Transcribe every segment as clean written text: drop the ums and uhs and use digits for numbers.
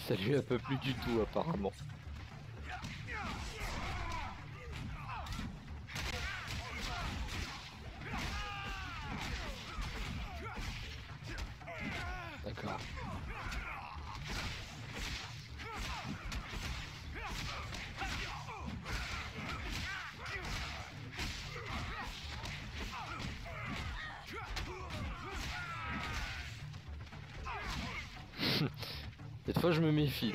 Ça lui a pas plu du tout apparemment. D'accord. Cette fois je me méfie.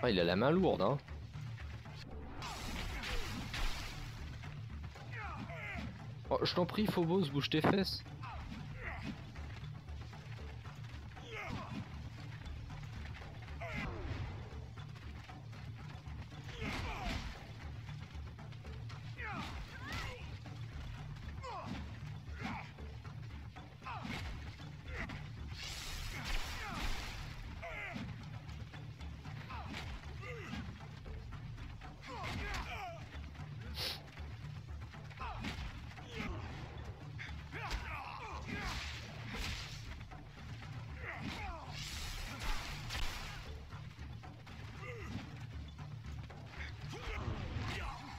Ah, il a la main lourde, hein. Oh, je t'en prie, Phobos, bouge tes fesses.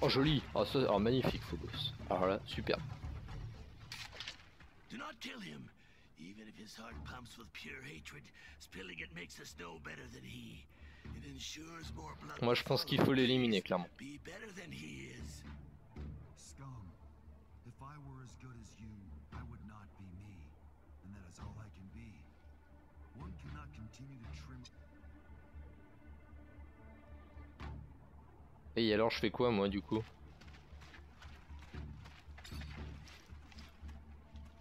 Oh joli, oh, ça, oh, magnifique Phobos. Alors là, super. Do not kill him. Even if his heart pumps with pure hatred, spilling it makes us no better than he. It ensures more blood. Moi je pense qu'il faut l'éliminer clairement. Be better than he is. Scum. If I were as good as you, I would not be me. And that is all I can be. One cannot continue to trim. Et alors je fais quoi moi du coup?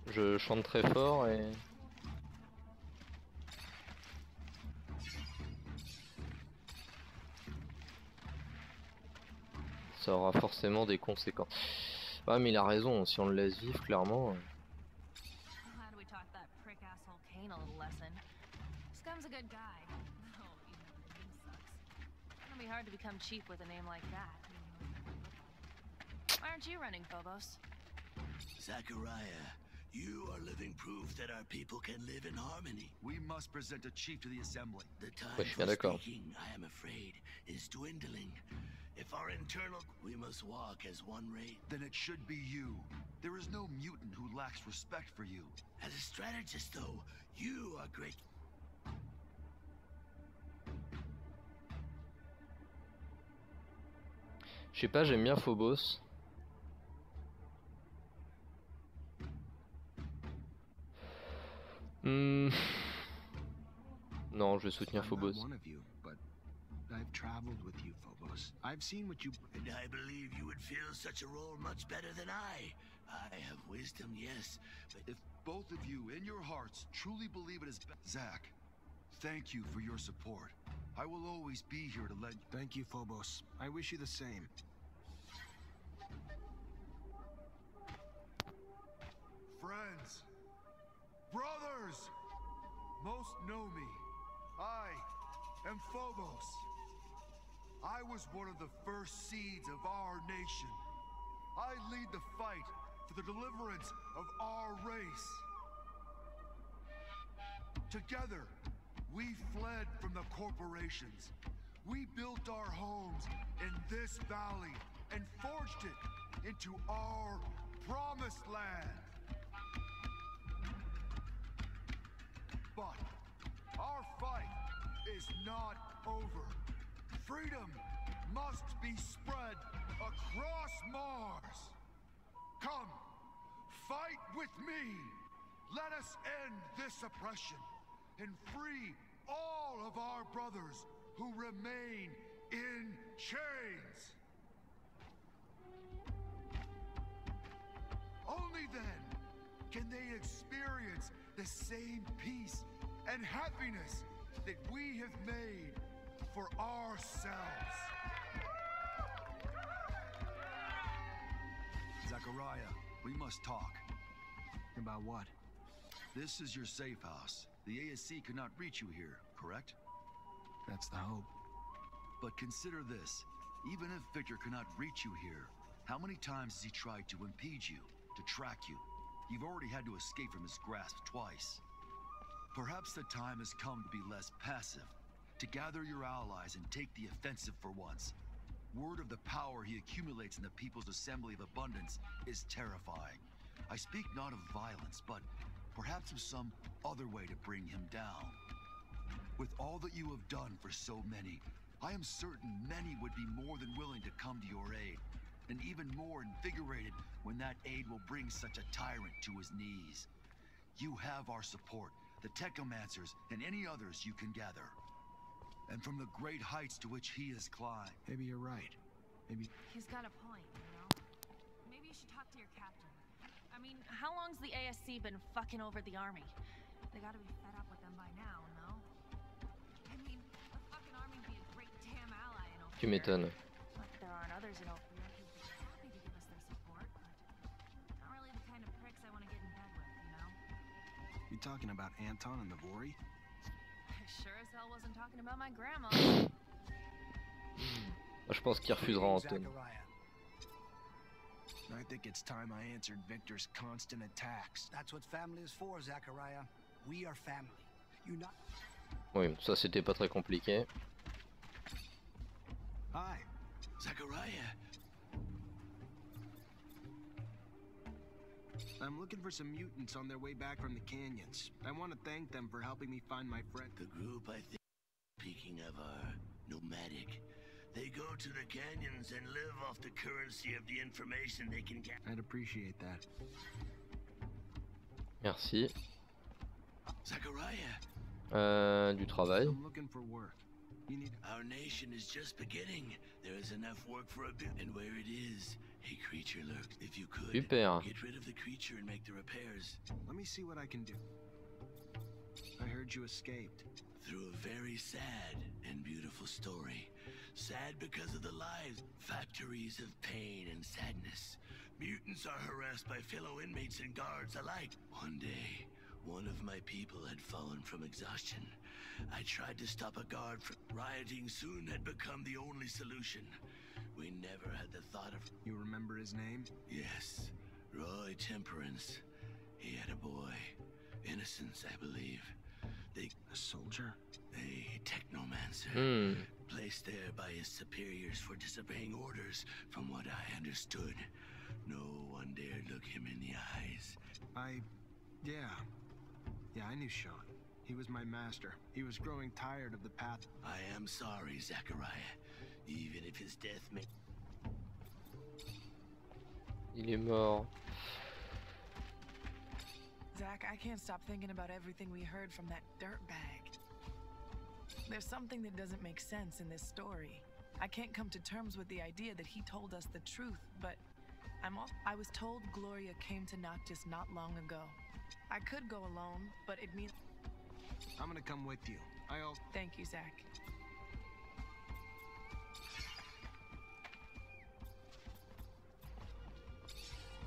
Je chante très fort et... ça aura forcément des conséquences. Ouais mais il a raison, si on le laisse vivre clairement... Scum's a good guy. Oh, you know, the name sucks. It's gonna be hard to become cheap with a name like that. Why aren't you running, Phobos? Zachariah, you are living proof that our people can live in harmony. We must present a chief to the assembly. The time Ouais, je suis bien for d'accord. speaking, I am afraid, is dwindling. If our internal, we must walk as one race. Then it should be you. There is no mutant who lacks respect for you. As a strategist, though, you are great. Je sais pas, j'aime bien Phobos. Non, je vais soutenir Phobos. I'm not one of you, but I've traveled with you, Phobos. I've seen what you... And I believe you would fill such a role much better than I. I have wisdom, yes, but If both of you, in your hearts, truly believe it is Zach, thank you for your support. I will always be here to let you... Thank you, Phobos. I wish you the same. Friends, brothers, most know me. I am Phobos. I was one of the first seeds of our nation. I lead the fight for the deliverance of our race. Together, we fled from the corporations. We built our homes in this valley and forged it into our promised land. But our fight is not over. Freedom must be spread across Mars. Come, fight with me. Let us end this oppression and free all of our brothers who remain in chains. Only then can they experience the same peace and happiness that we have made for ourselves. Zachariah, we must talk. About what? This is your safe house. The ASC could not reach you here, correct? That's the hope. But consider this. Even if Victor cannot reach you here, how many times has he tried to impede you, to track you? You've already had to escape from his grasp twice. Perhaps the time has come to be less passive, to gather your allies and take the offensive for once. Word of the power he accumulates in the People's Assembly of Abundance is terrifying. I speak not of violence, but perhaps of some other way to bring him down. With all that you have done for so many, I am certain many would be more than willing to come to your aid, and even more invigorated when that aid will bring such a tyrant to his knees. You have our support, the Technomancers, and any others you can gather. And from the great heights to which he has climbed. Maybe you're right. Maybe... He's got a point, you know? Maybe you should talk to your captain. I mean, how long's the ASC been fucking over the army? They gotta be fed up with them by now, no? I mean, the fucking army'd be a great damn ally in Ophir. Tu m'étonnes. But there aren't others in Ophir who'd be happy to give us their support, but not really the kind of pricks I want to get in bed with, you know? You talking about Anton and the Vori? I sure as hell wasn't talking about my grandma. Je pense qu'il refusera Anton. I think it's time I answered Victor's constant attacks. That's what family is for, Zachariah. We are family. You not. Oui, ça c'était pas très compliqué. Hi. Zachariah! I'm looking for some mutants on their way back from the canyons. I want to thank them for helping me find my friend. The group, I think, speaking of, are nomadic. They go to the canyons and live off the currency of the information they can get. I'd appreciate that. Merci. Zachariah! Du travail. I'm looking for work. You need... Our nation is just beginning. There is enough work for a bit, and where it is, a creature lurks. If you could, Super. get rid of the creature and make the repairs. Let me see what I can do. I heard you escaped. Through a very sad and beautiful story. Sad because of the lives, factories of pain and sadness. Mutants are harassed by fellow inmates and guards alike. One day, one of my people had fallen from exhaustion. I tried to stop a guard from rioting. Soon had become the only solution. We never had the thought of... You remember his name? Yes, Roy Temperance. He had a boy. Innocence, I believe. A soldier? A Technomancer. Hmm. Placed there by his superiors for disobeying orders, from what I understood. No one dared look him in the eyes. Yeah, I knew Sean. He was my master. He was growing tired of the path. I am sorry, Zachariah. Even if his death may... Il est mort. Zach, I can't stop thinking about everything we heard from that dirtbag. There's something that doesn't make sense in this story. I can't come to terms with the idea that he told us the truth, but I was told Gloria came to Noctis not long ago. I could go alone, but it means... I'm gonna come with you. Thank you, Zach.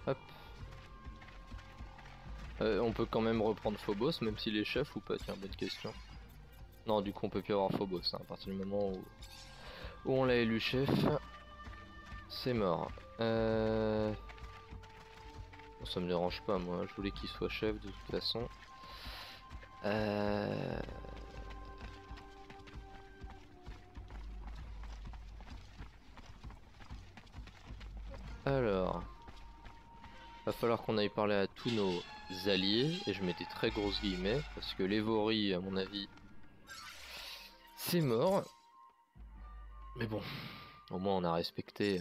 Hop. On peut quand même reprendre Phobos, même s'il est chef ou pas? Tiens, bonne question. Non, du coup on peut plus avoir Phobos, hein, à partir du moment où on l'a élu chef, c'est mort. Bon, ça me dérange pas, moi, je voulais qu'il soit chef de toute façon. Alors, va falloir qu'on aille parler à tous nos alliés, et je mets des très grosses guillemets, parce que les Vori, à mon avis, c'est mort. Mais bon, au moins on a respecté,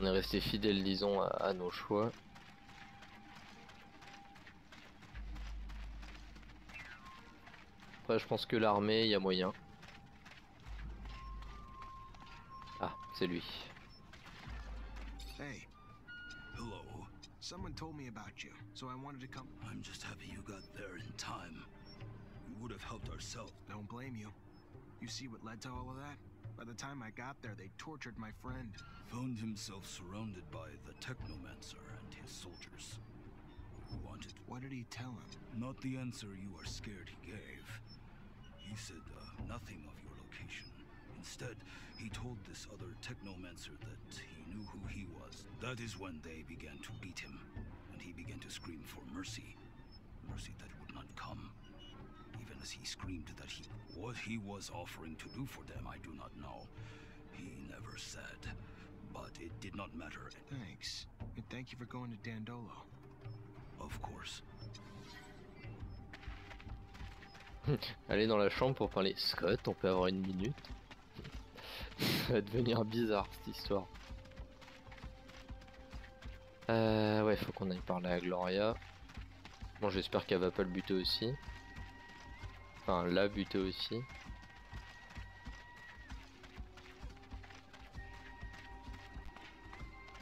on est resté fidèle, disons, à nos choix. Après je pense que l'armée, il y a moyen. Ah, c'est lui. Hey. Hello. Someone told me about you, so I wanted to come. I'm just happy you got there in time. We would have helped ourselves. Don't blame you. You see what led to all of that? By the time I got there, they tortured my friend. Found himself surrounded by the Technomancer and his soldiers. Who wanted... What did he tell him? Not the answer you are scared he gave. He said nothing of your Instead, he told this other Technomancer that he knew who he was. That is when they began to beat him, and he began to scream for mercy. Mercy that would not come. Even as he screamed that what he was offering to do for them, I do not know. He never said, but it did not matter. Thanks. And thank you for going to Dandolo. Of course. Aller dans la chambre pour parler. Scott, on peut avoir une minute. Ça va devenir bizarre cette histoire. Ouais, faut qu'on aille parler à Gloria. Bon, j'espère qu'elle va pas le buter aussi. Enfin, la buter aussi.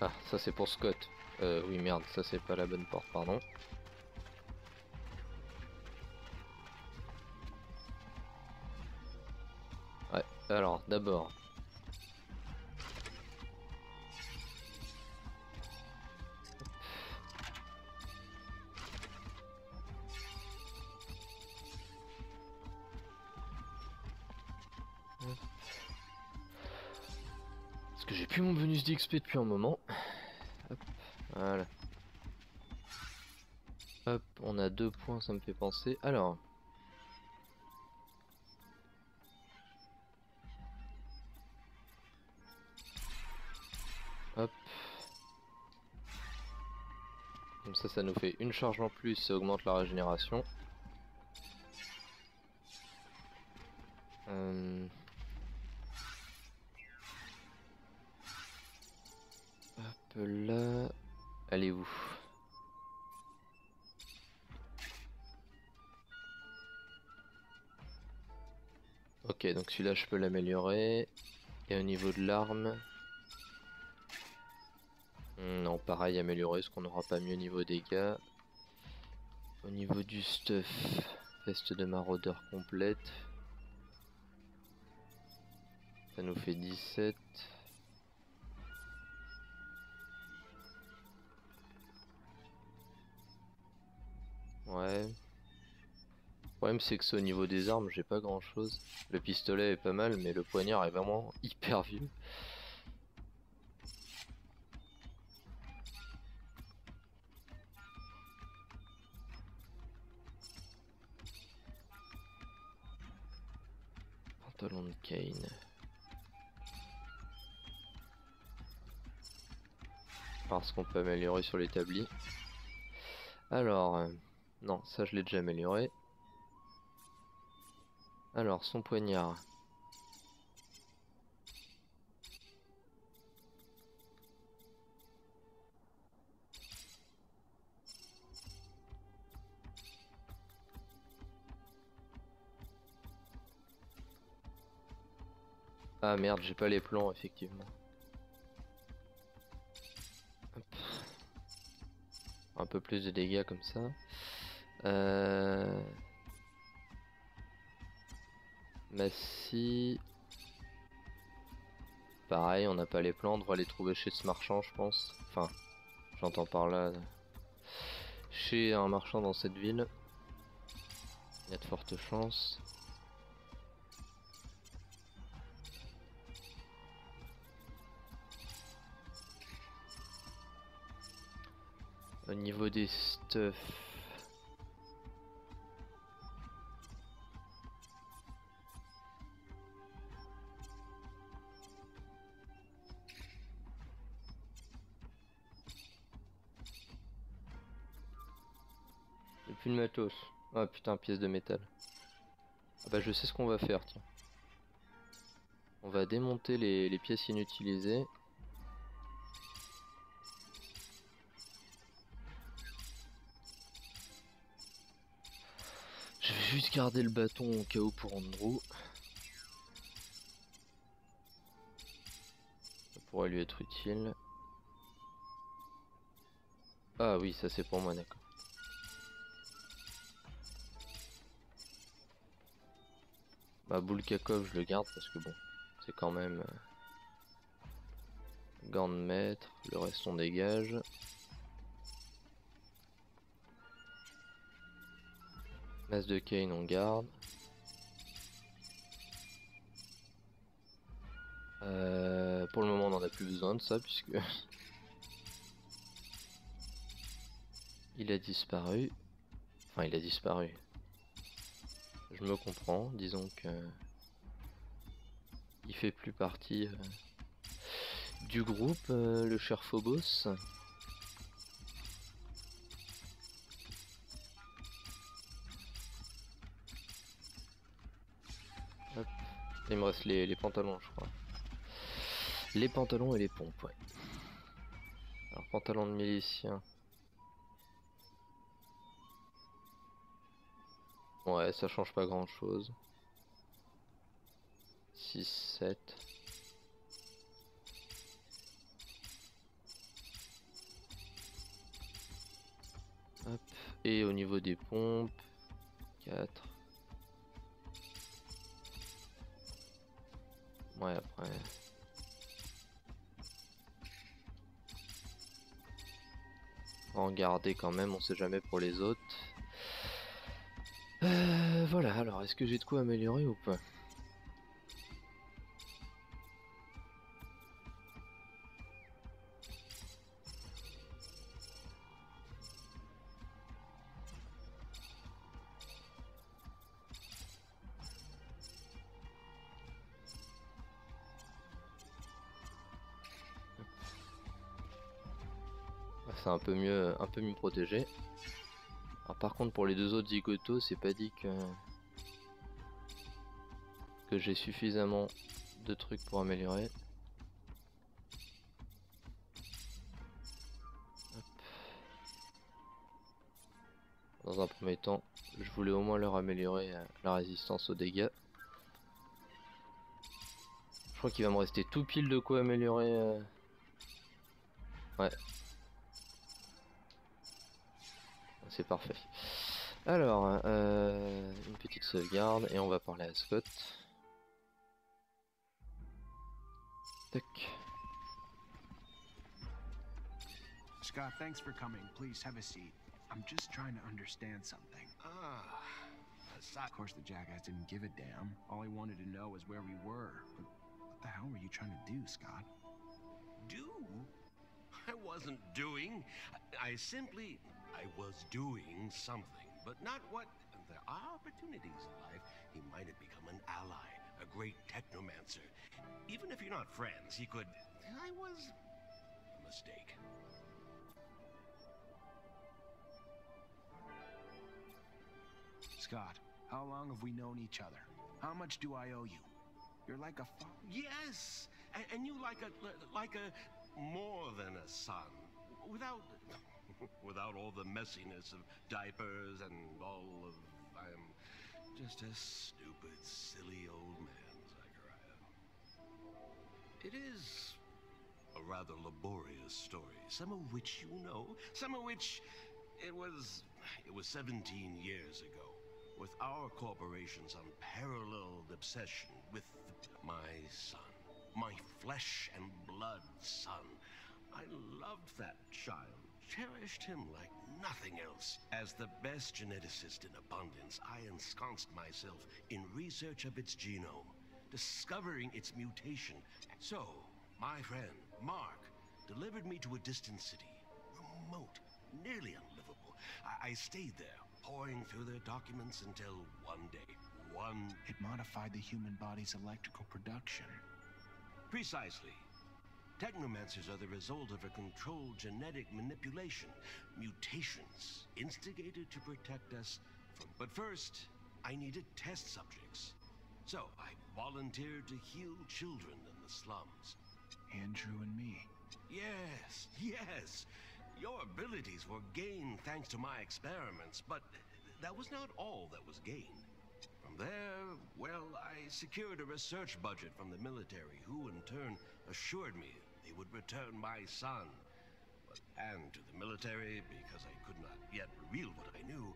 Ah, ça c'est pour Scott. Oui, merde, ça c'est pas la bonne porte, pardon. Ouais, alors, d'abord. Parce que j'ai plus mon bonus d'XP depuis un moment. Hop, voilà. Hop, on a 2 points, ça me fait penser. Alors. Hop. Comme ça nous fait une charge en plus, ça augmente la régénération. Hop là. Allez où? Ok, donc celui-là je peux l'améliorer. Et au niveau de l'arme... Non, pareil, améliorer, parce qu'on n'aura pas mieux niveau dégâts. Au niveau du stuff, veste de maraudeur complète. Ça nous fait 17. Ouais. Le problème c'est que c'est au niveau des armes, j'ai pas grand chose. Le pistolet est pas mal, mais le poignard est vraiment hyper vieux. Pantalon de Kane. Parce qu'on peut améliorer sur l'établi. Alors, non, ça je l'ai déjà amélioré. Alors, son poignard. Ah merde, j'ai pas les plans effectivement. Hop. Un peu plus de dégâts comme ça. Massy. Pareil, on n'a pas les plans, on devra les trouver chez ce marchand je pense. Enfin, j'entends par là. Chez un marchand dans cette ville. Il y a de fortes chances. Au niveau des stuff. J'ai plus de matos. Ah putain, pièce de métal. Ah bah je sais ce qu'on va faire, tiens. On va démonter les pièces inutilisées. Je vais juste garder le bâton au cas où pour Andrew. Ça pourrait lui être utile. Ah oui, ça c'est pour moi, d'accord. Bah Boulkakov je le garde parce que bon, c'est quand même gants de maître, le reste on dégage. Masse de Kane on garde. Pour le moment on n'en a plus besoin de ça puisque il a disparu. Enfin il a disparu. Je me comprends, disons que il fait plus partie du groupe, le cher Phobos. Hop. Il me reste les pantalons je crois. Les pantalons et les pompes, ouais. Alors pantalon de milicien. Ouais, ça change pas grand chose. 6, 7. Hop. Et au niveau des pompes, 4. Ouais, après. On va en garder quand même, on sait jamais pour les autres. Voilà, alors est-ce que j'ai de quoi améliorer ou pas? C'est un peu mieux protégé. Alors par contre pour les deux autres zigotos, c'est pas dit que j'ai suffisamment de trucs pour améliorer. Hop. Dans un premier temps, je voulais au moins leur améliorer la résistance aux dégâts. Je crois qu'il va me rester tout pile de quoi améliorer. Ouais. C'est parfait. Alors, une petite sauvegarde et on va parler à Scott. Tac. Scott, thanks for coming. Please have a seat. I'm just trying to understand something. Of course, the jackass didn't give a damn. All he wanted to know was where we were. But what the hell were you trying to do, Scott? Do? I wasn't doing. I was doing something, but not what. There are opportunities in life. He might have become an ally, a great Technomancer. Even if you're not friends, he could. I was a mistake. Scott, how long have we known each other? How much do I owe you? You're like a Yes, and you like a more than a son, without all the messiness of diapers and all of. I'm just a stupid, silly old man, Zachariah. It is a rather laborious story, some of which you know, some of which it was 17 years ago, with our corporation's unparalleled obsession with my son, my flesh and blood son. I loved that child, cherished him like nothing else. As the best geneticist in abundance, I ensconced myself in research of its genome, discovering its mutation. So, my friend, Mark, delivered me to a distant city, remote, nearly unlivable. I stayed there, pouring through their documents until one day, It modified the human body's electrical production. Precisely. Technomancers are the result of a controlled genetic manipulation, mutations instigated to protect us from. But first, I needed test subjects. So I volunteered to heal children in the slums. Andrew and me. Yes, yes. Your abilities were gained thanks to my experiments, but that was not all that was gained. From there, well, I secured a research budget from the military, who in turn assured me they would return my son. And to the military, because I could not yet reveal what I knew,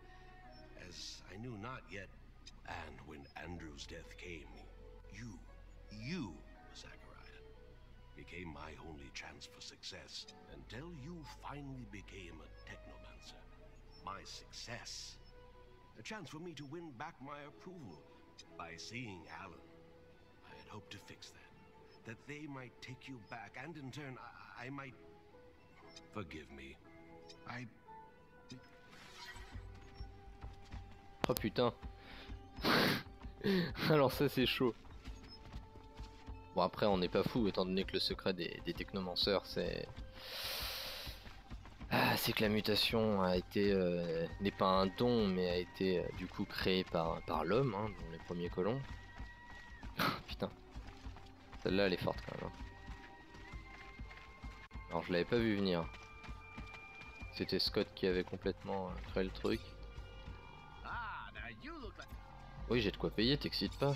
as I knew not yet. And when Andrew's death came, you, Zachariah, became my only chance for success, until you finally became a Technomancer. My success. A chance for me to win back my approval by seeing Alan. I had hoped to fix that. that they might take you back, and in turn, I might... Forgive me. Oh putain. Alors ça c'est chaud. Bon après on n'est pas fou étant donné que le secret des Technomancers c'est... c'est que la mutation a été n'est pas un don mais a été du coup créée par l'homme, hein, dont les premiers colons. Putain. Celle-là elle est forte quand même. Hein. Alors je l'avais pas vu venir. C'était Scott qui avait complètement créé le truc. Oui j'ai de quoi payer, t'excites pas.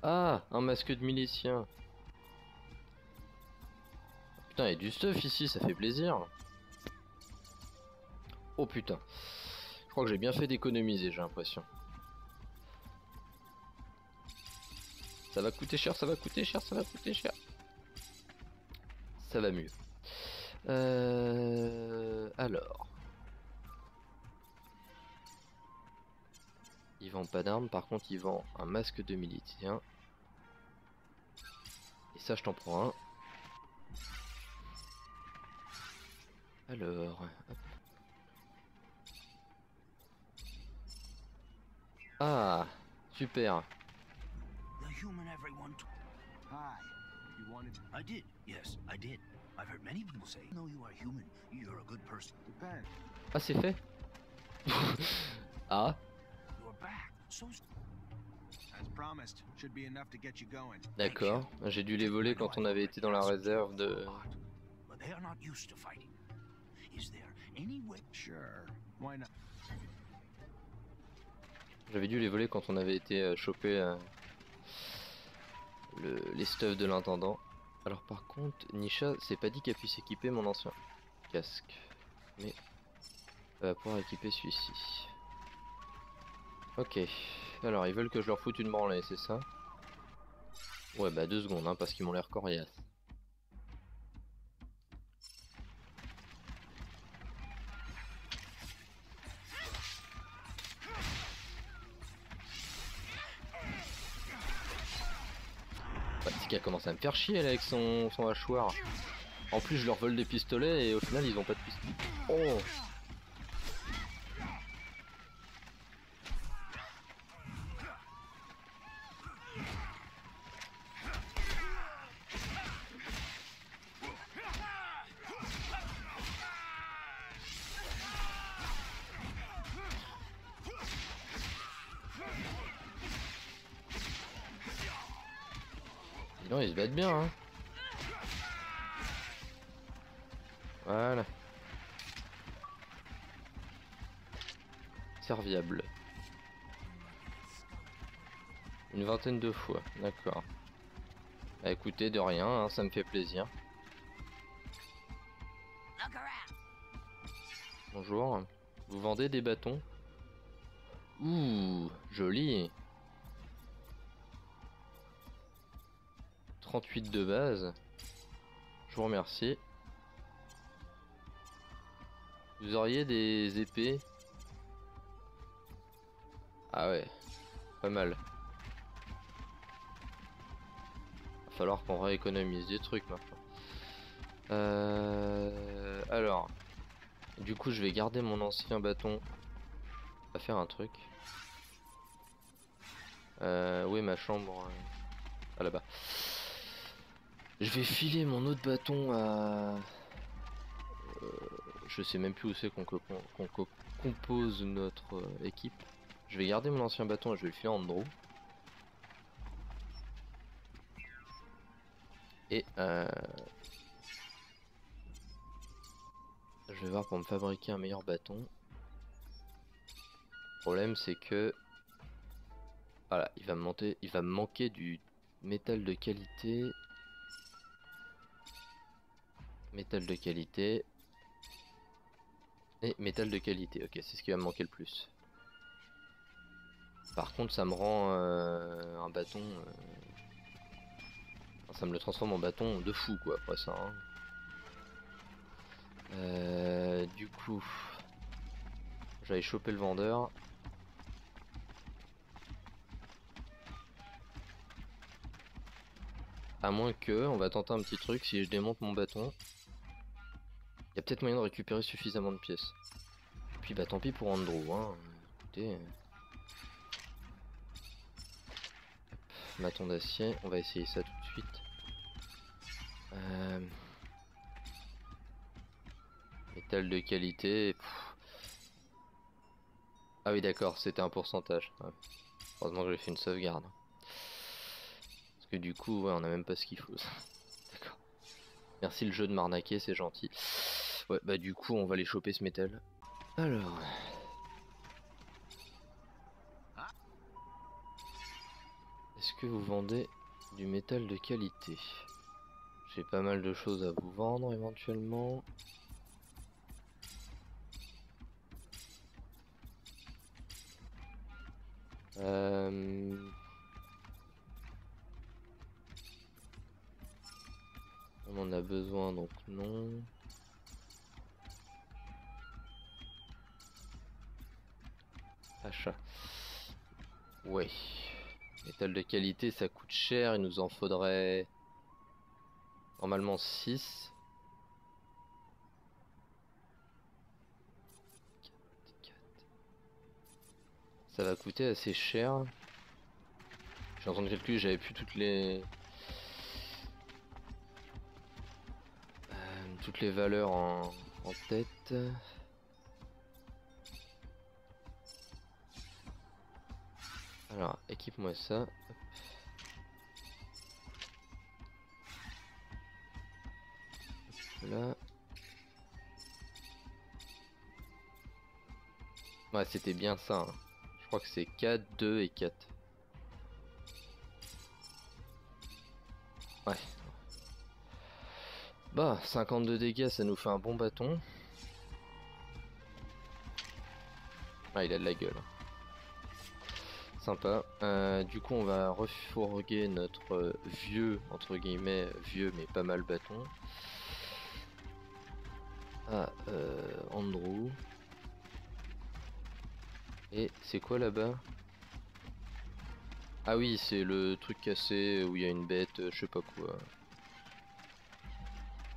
Ah, un masque de milicien. Putain, il y a du stuff ici, ça fait plaisir. Oh putain. Je crois que j'ai bien fait d'économiser, j'ai l'impression. Ça va coûter cher, ça va coûter cher, ça va coûter cher. Ça va mieux. Alors. Il vend pas d'armes, par contre il vend un masque de milicien. Et ça je t'en prends un. Alors, hop. Ah, super. The human everyone. Hi. You wanted... I did. Yes, I did. I've heard many people say, no, you are human. You're a good person. Depends. Ah, c'est fait. Ah. You're back. So. As promised, should be enough to get you going. D'accord. J'ai dû les voler quand on avait été dans la réserve de... But they are not used to fighting. Is there any way? Sure. Why not? J'avais dû les voler quand on avait été choper les stuffs de l'intendant. Alors par contre, Nisha, c'est pas dit qu'elle puisse équiper mon ancien casque. Mais elle va pouvoir équiper celui-ci. Ok. Alors ils veulent que je leur foute une branlée, c'est ça? Ouais bah 2 secondes, hein, parce qu'ils m'ont l'air coriaces. Qui a commencé à me faire chier là, avec son hachoir. En plus je leur vole des pistolets et au final ils ont pas de pistolet. Oh. Non, ils se battent bien, hein. Voilà. Serviable. Une vingtaine de fois, d'accord. Bah, écoutez, de rien, hein, ça me fait plaisir. Bonjour. Vous vendez des bâtons? Ouh, joli. 38 de base. Je vous remercie. Vous auriez des épées? Ah ouais, pas mal. Va falloir qu'on rééconomise des trucs maintenant. Alors, du coup je vais garder mon ancien bâton. On va faire un truc. Où est ma chambre? Ah là-bas. Je vais filer mon autre bâton à... je sais même plus où c'est qu'on compose notre équipe. Je vais garder mon ancien bâton et je vais le filer à Andrew. Et je vais voir pour me fabriquer un meilleur bâton. Le problème c'est que... Voilà, il va me manquer du métal de qualité. Métal de qualité. Et métal de qualité, ok, c'est ce qui va me manquer le plus. Par contre ça me rend un bâton... ça me le transforme en bâton de fou quoi après ça. Hein. Du coup... J'allais choper le vendeur. À moins que, on va tenter un petit truc, si je démonte mon bâton, il y a peut-être moyen de récupérer suffisamment de pièces. Et puis bah tant pis pour Andrew, hein. Écoutez... Bâton d'acier, on va essayer ça tout de suite. Métal de qualité... Ah oui d'accord, c'était un pourcentage. Ouais. Heureusement que j'ai fait une sauvegarde. Parce que du coup, ouais, on a même pas ce qu'il faut. D'accord. Merci le jeu de m'arnaquer, c'est gentil. Ouais, bah du coup, on va les choper ce métal. Alors... Est-ce que vous vendez du métal de qualité? J'ai pas mal de choses à vous vendre éventuellement. On en a besoin donc non. Achat. Ouais. Métal de qualité ça coûte cher, il nous en faudrait normalement 6. Ça va coûter assez cher. J'ai entendu calculer, j'avais plus toutes les valeurs en tête. Alors, équipe-moi ça. Hop. Hop là. Ouais, c'était bien ça. Hein. Je crois que c'est 4, 2 et 4. Ouais. Bah, 52 dégâts, ça nous fait un bon bâton. Ah, il a de la gueule. Sympa. Du coup, on va refourguer notre vieux, entre guillemets, vieux mais pas mal bâton. Ah, Andrew. Et c'est quoi là-bas? Ah oui, c'est le truc cassé où il y a une bête, je sais pas quoi.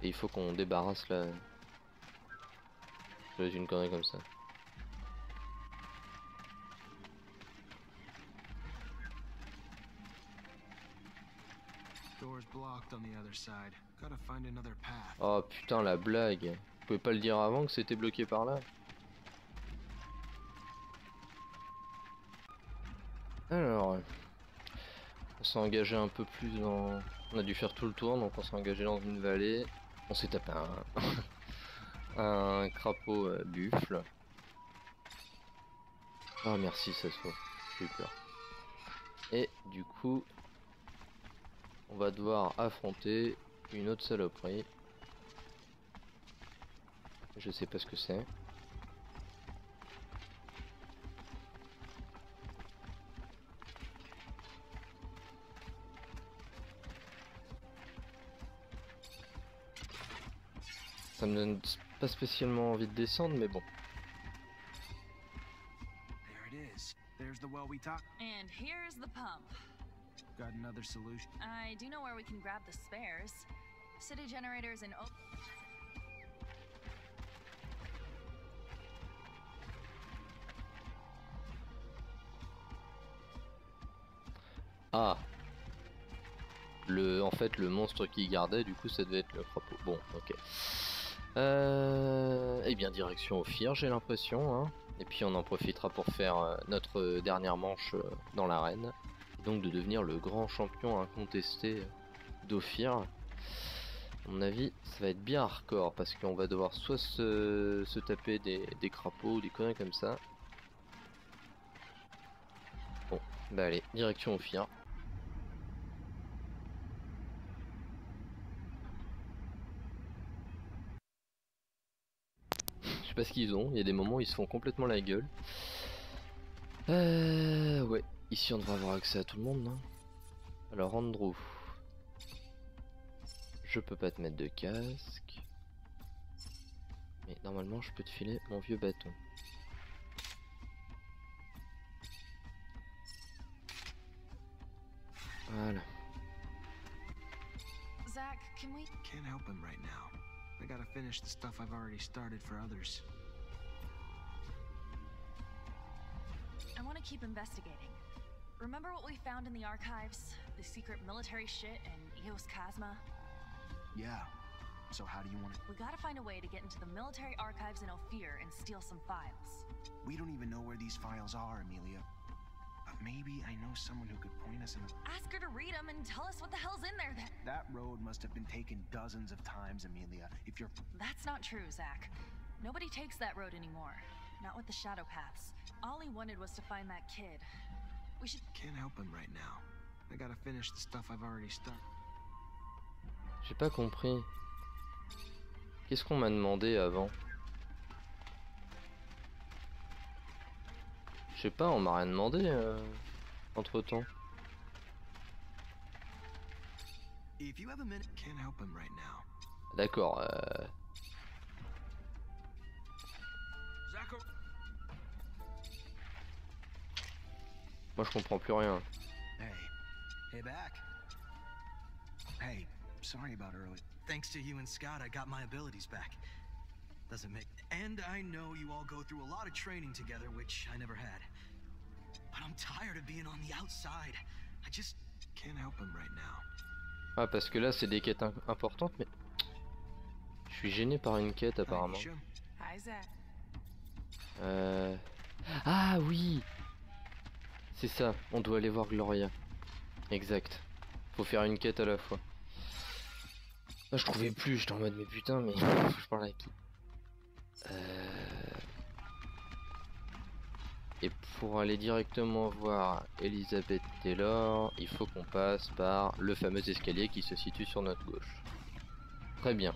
Et il faut qu'on débarrasse là. Je une connerie comme ça. Oh putain la blague. Vous pouvez pas le dire avant que c'était bloqué par là? Alors, on s'est engagé un peu plus dans... On a dû faire tout le tour, donc on s'est engagé dans une vallée. On s'est tapé un crapaud buffle. Oh merci, ça se voit. J'ai eu peur. Et du coup, on va devoir affronter une autre saloperie. Je sais pas ce que c'est. Ça me donne pas spécialement envie de descendre, mais bon. And here's the pump. Got another solution? I do know where we can grab the spares. City generators and... Ah, en fait le monstre qui gardait du coup ça devait être le crapaud. Bon ok. Eh bien direction Ophir j'ai l'impression hein. Et puis on en profitera pour faire notre dernière manche dans l'arène. Donc de devenir le grand champion incontesté d'Ophir. À mon avis ça va être bien hardcore parce qu'on va devoir soit se taper des crapauds ou des conneries comme ça. Bon bah allez direction Ophir. Je sais pas ce qu'ils ont, il y a des moments où ils se font complètement la gueule. Ouais, ici on devrait avoir accès à tout le monde, non? Alors Andrew, je peux pas te mettre de casque. Mais normalement je peux te filer mon vieux bâton. Voilà. Can we? Can't help him right now. I gotta finish the stuff I've already started for others. I want to keep investigating. Remember what we found in the archives? The secret military shit in Eos Cosma? Yeah. So how do you want to... We gotta find a way to get into the military archives in Ophir and steal some files. We don't even know where these files are, Amelia. Maybe I know someone who could point us in a... Ask her to read them and tell us what the hell's in there then. That road must have been taken dozens of times, Amelia. If you're... That's not true, Zach. Nobody takes that road anymore. Not with the shadow paths. All he wanted was to find that kid. We should... Can't help him right now. I gotta finish the stuff I've already started. J'ai pas compris. Qu'est-ce qu'on m'a demandé avant? Je sais pas, on m'a rien demandé entre temps. If you have a minute, can't help him right now. D'accord. Moi je comprends plus rien. Hey back. Hey, sorry about earlier. Thanks to you and Scott, I got my abilities back. Doesn't make... And I know you all go through a lot of training together, which I never had. But I'm tired of being on the outside. I just... Can't help him right now. Ah parce que là c'est des quêtes importantes mais... Je suis gêné par une quête apparemment. Hi, Zach. Ah oui. C'est ça, on doit aller voir Gloria. Exact. Faut faire une quête à la fois. Ah, je trouvais plus, j'étais en mode mais putain mais je parle avec qui? Et pour aller directement voir Elizabeth Taylor, il faut qu'on passe par le fameux escalier qui se situe sur notre gauche. Très bien.